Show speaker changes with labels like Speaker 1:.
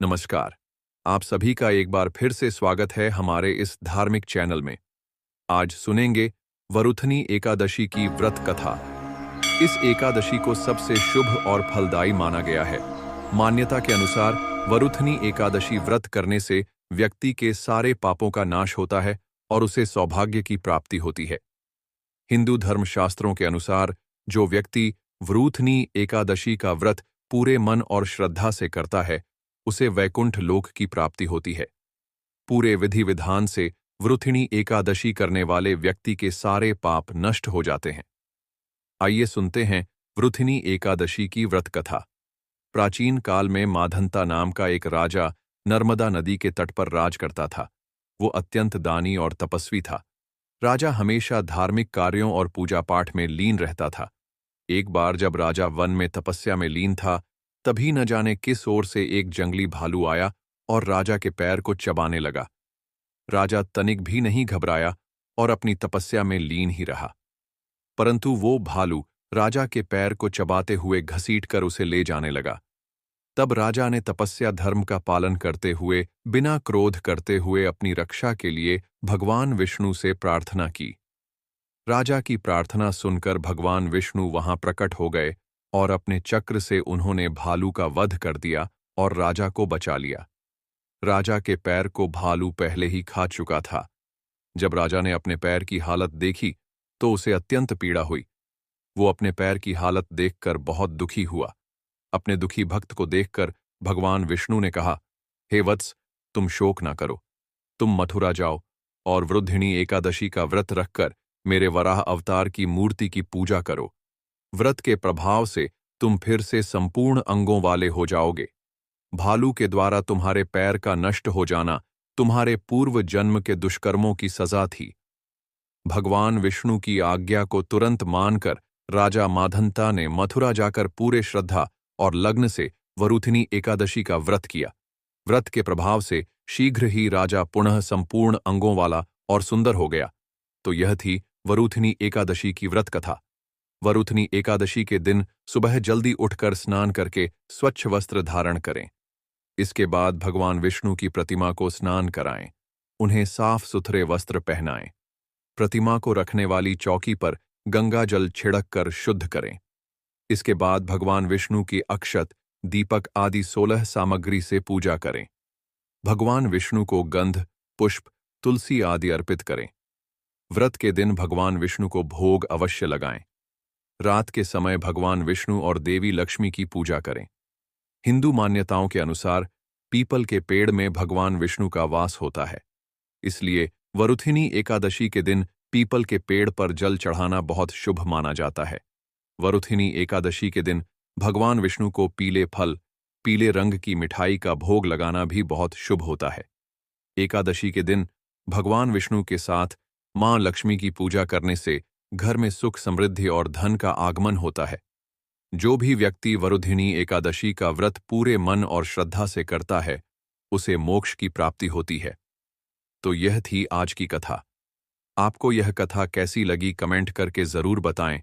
Speaker 1: नमस्कार। आप सभी का एक बार फिर से स्वागत है हमारे इस धार्मिक चैनल में। आज सुनेंगे वरुथनी एकादशी की व्रत कथा। इस एकादशी को सबसे शुभ और फलदायी माना गया है। मान्यता के अनुसार वरुथनी एकादशी व्रत करने से व्यक्ति के सारे पापों का नाश होता है और उसे सौभाग्य की प्राप्ति होती है। हिंदू धर्मशास्त्रों के अनुसार जो व्यक्ति वरुथनी एकादशी का व्रत पूरे मन और श्रद्धा से करता है, उसे वैकुंठ लोक की प्राप्ति होती है। पूरे विधि विधान से वरुथिणी एकादशी करने वाले व्यक्ति के सारे पाप नष्ट हो जाते हैं। आइए सुनते हैं वरुथिणी एकादशी की व्रत कथा। प्राचीन काल में माधंता नाम का एक राजा नर्मदा नदी के तट पर राज करता था। वो अत्यंत दानी और तपस्वी था। राजा हमेशा धार्मिक कार्यों और पूजा पाठ में लीन रहता था। एक बार जब राजा वन में तपस्या में लीन था, तभी न जाने किस ओर से एक जंगली भालू आया और राजा के पैर को चबाने लगा। राजा तनिक भी नहीं घबराया और अपनी तपस्या में लीन ही रहा। परंतु वो भालू राजा के पैर को चबाते हुए घसीटकर उसे ले जाने लगा। तब राजा ने तपस्या धर्म का पालन करते हुए बिना क्रोध करते हुए अपनी रक्षा के लिए भगवान विष्णु से प्रार्थना की। राजा की प्रार्थना सुनकर भगवान विष्णु वहां प्रकट हो गए और अपने चक्र से उन्होंने भालू का वध कर दिया और राजा को बचा लिया। राजा के पैर को भालू पहले ही खा चुका था। जब राजा ने अपने पैर की हालत देखी तो उसे अत्यंत पीड़ा हुई। वो अपने पैर की हालत देखकर बहुत दुखी हुआ। अपने दुखी भक्त को देखकर भगवान विष्णु ने कहा, हे वत्स, तुम शोक ना करो। तुम मथुरा जाओ और वरुथिणी एकादशी का व्रत रखकर मेरे वराह अवतार की मूर्ति की पूजा करो। व्रत के प्रभाव से तुम फिर से संपूर्ण अंगों वाले हो जाओगे। भालू के द्वारा तुम्हारे पैर का नष्ट हो जाना तुम्हारे पूर्व जन्म के दुष्कर्मों की सजा थी। भगवान विष्णु की आज्ञा को तुरंत मानकर राजा माधंता ने मथुरा जाकर पूरे श्रद्धा और लग्न से वरुथिणी एकादशी का व्रत किया। व्रत के प्रभाव से शीघ्र ही राजा पुनः संपूर्ण अंगों वाला और सुंदर हो गया। तो यह थी वरुथिणी एकादशी की व्रत कथा। वरुथिणी एकादशी के दिन सुबह जल्दी उठकर स्नान करके स्वच्छ वस्त्र धारण करें। इसके बाद भगवान विष्णु की प्रतिमा को स्नान कराएं। उन्हें साफ सुथरे वस्त्र पहनाएं। प्रतिमा को रखने वाली चौकी पर गंगा जल छिड़क कर शुद्ध करें। इसके बाद भगवान विष्णु की अक्षत, दीपक आदि 16 सामग्री से पूजा करें। भगवान विष्णु को गंध, पुष्प, तुलसी आदि अर्पित करें। व्रत के दिन भगवान विष्णु को भोग अवश्य लगाएं। रात के समय भगवान विष्णु और देवी लक्ष्मी की पूजा करें। हिंदू मान्यताओं के अनुसार पीपल के पेड़ में भगवान विष्णु का वास होता है। इसलिए वरुथिणी एकादशी के दिन पीपल के पेड़ पर जल चढ़ाना बहुत शुभ माना जाता है। वरुथिणी एकादशी के दिन भगवान विष्णु को पीले फल, पीले रंग की मिठाई का भोग लगाना भी बहुत शुभ होता है। एकादशी के दिन भगवान विष्णु के साथ मां लक्ष्मी की पूजा करने से घर में सुख, समृद्धि और धन का आगमन होता है। जो भी व्यक्ति वरुथिणी एकादशी का व्रत पूरे मन और श्रद्धा से करता है, उसे मोक्ष की प्राप्ति होती है। तो यह थी आज की कथा। आपको यह कथा कैसी लगी कमेंट करके जरूर बताएं।